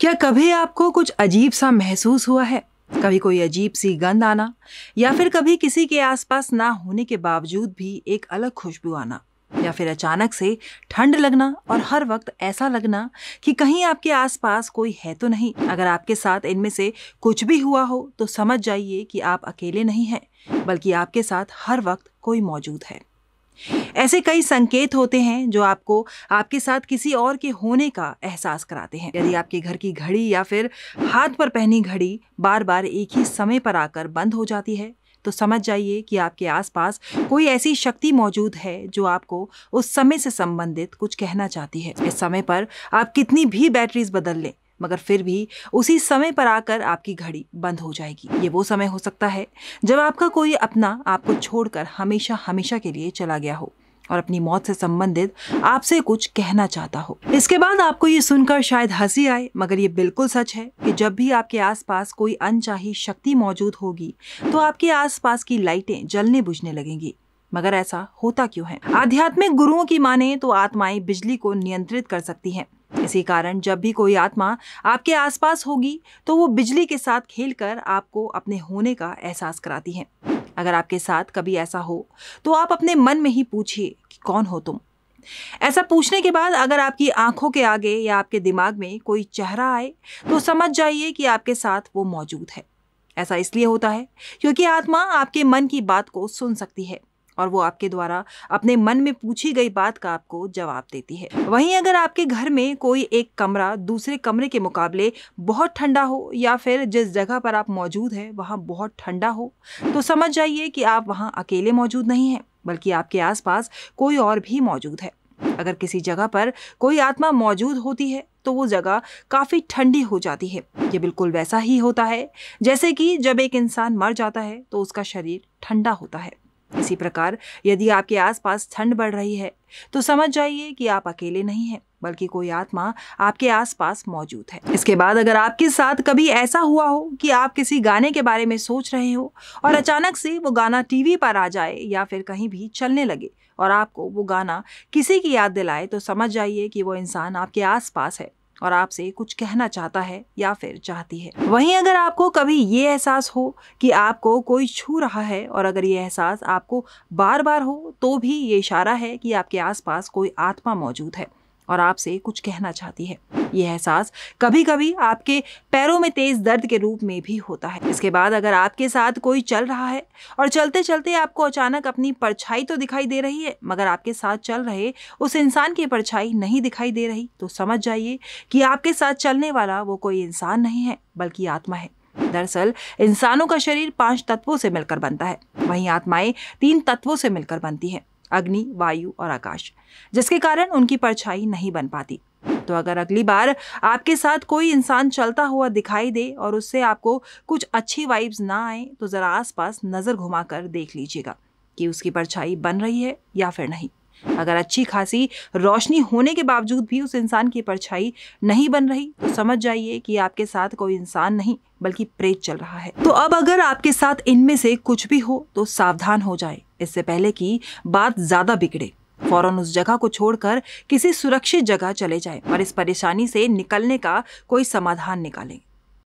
क्या कभी आपको कुछ अजीब सा महसूस हुआ है? कभी कोई अजीब सी गंध आना, या फिर कभी किसी के आसपास ना होने के बावजूद भी एक अलग खुशबू आना, या फिर अचानक से ठंड लगना और हर वक्त ऐसा लगना कि कहीं आपके आसपास कोई है तो नहीं। अगर आपके साथ इनमें से कुछ भी हुआ हो तो समझ जाइए कि आप अकेले नहीं हैं, बल्कि आपके साथ हर वक्त कोई मौजूद है। ऐसे कई संकेत होते हैं जो आपको आपके साथ किसी और के होने का एहसास कराते हैं। यदि आपके घर की घड़ी या फिर हाथ पर पहनी घड़ी बार बार एक ही समय पर आकर बंद हो जाती है, तो समझ जाइए कि आपके आसपास कोई ऐसी शक्ति मौजूद है जो आपको उस समय से संबंधित कुछ कहना चाहती है। इस समय पर आप कितनी भी बैटरीज बदल लें, मगर फिर भी उसी समय पर आकर आपकी घड़ी बंद हो जाएगी। ये वो समय हो सकता है जब आपका कोई अपना आपको छोड़कर हमेशा हमेशा के लिए चला गया हो और अपनी मौत से संबंधित आपसे कुछ कहना चाहता हो। इसके बाद आपको ये सुनकर शायद हंसी आए, मगर ये बिल्कुल सच है कि जब भी आपके आसपास कोई अनचाही शक्ति मौजूद होगी तो आपके आसपास की लाइटें जलने बुझने लगेंगी। मगर ऐसा होता क्यों है? आध्यात्मिक गुरुओं की माने तो आत्माएं बिजली को नियंत्रित कर सकती हैं। इसी कारण जब भी कोई आत्मा आपके आसपास होगी तो वो बिजली के साथ खेलकर आपको अपने होने का एहसास कराती है। अगर आपके साथ कभी ऐसा हो तो आप अपने मन में ही पूछिए कि कौन हो तुम। ऐसा पूछने के बाद अगर आपकी आंखों के आगे या आपके दिमाग में कोई चेहरा आए तो समझ जाइए कि आपके साथ वो मौजूद है। ऐसा इसलिए होता है क्योंकि आत्मा आपके मन की बात को सुन सकती है और वो आपके द्वारा अपने मन में पूछी गई बात का आपको जवाब देती है। वहीं अगर आपके घर में कोई एक कमरा दूसरे कमरे के मुकाबले बहुत ठंडा हो, या फिर जिस जगह पर आप मौजूद हैं वहाँ बहुत ठंडा हो, तो समझ जाइए कि आप वहाँ अकेले मौजूद नहीं हैं, बल्कि आपके आसपास कोई और भी मौजूद है। अगर किसी जगह पर कोई आत्मा मौजूद होती है तो वो जगह काफ़ी ठंडी हो जाती है। ये बिल्कुल वैसा ही होता है जैसे कि जब एक इंसान मर जाता है तो उसका शरीर ठंडा होता है। इसी प्रकार यदि आपके आसपास ठंड बढ़ रही है तो समझ जाइए कि आप अकेले नहीं हैं, बल्कि कोई आत्मा आपके आसपास मौजूद है। इसके बाद अगर आपके साथ कभी ऐसा हुआ हो कि आप किसी गाने के बारे में सोच रहे हो और अचानक से वो गाना टीवी पर आ जाए या फिर कहीं भी चलने लगे और आपको वो गाना किसी की याद दिलाए, तो समझ जाइए कि वो इंसान आपके आसपास है और आपसे कुछ कहना चाहता है या फिर चाहती है। वहीं अगर आपको कभी ये एहसास हो कि आपको कोई छू रहा है और अगर ये एहसास आपको बार बार हो तो भी ये इशारा है कि आपके आसपास कोई आत्मा मौजूद है और आपसे कुछ कहना चाहती है। ये एहसास कभी कभी आपके पैरों में तेज दर्द के रूप में भी होता है। इसके बाद अगर आपके साथ कोई चल रहा है और चलते चलते आपको अचानक अपनी परछाई तो दिखाई दे रही है, मगर आपके साथ चल रहे उस इंसान की परछाई नहीं दिखाई दे रही, तो समझ जाइए कि आपके साथ चलने वाला वो कोई इंसान नहीं है बल्कि आत्मा है। दरअसल इंसानों का शरीर 5 तत्वों से मिलकर बनता है, वहीं आत्माएं 3 तत्वों से मिलकर बनती हैं, अग्नि, वायु और आकाश, जिसके कारण उनकी परछाई नहीं बन पाती। तो अगर अगली बार आपके साथ कोई इंसान चलता हुआ दिखाई दे और उससे आपको कुछ अच्छी वाइब्स ना आए, तो जरा आसपास नजर घुमाकर देख लीजिएगा कि उसकी परछाई बन रही है या फिर नहीं। अगर अच्छी खासी रोशनी होने के बावजूद भी उस इंसान की परछाई नहीं बन रही, तो समझ जाइए कि आपके साथ कोई इंसान नहीं बल्कि प्रेत चल रहा है। तो अब अगर आपके साथ इनमें से कुछ भी हो तो सावधान हो जाए, इससे पहले कि बात ज्यादा बिगड़े। फौरन उस जगह को छोड़कर किसी सुरक्षित जगह चले जाएं और इस परेशानी से निकलने का कोई समाधान निकालें।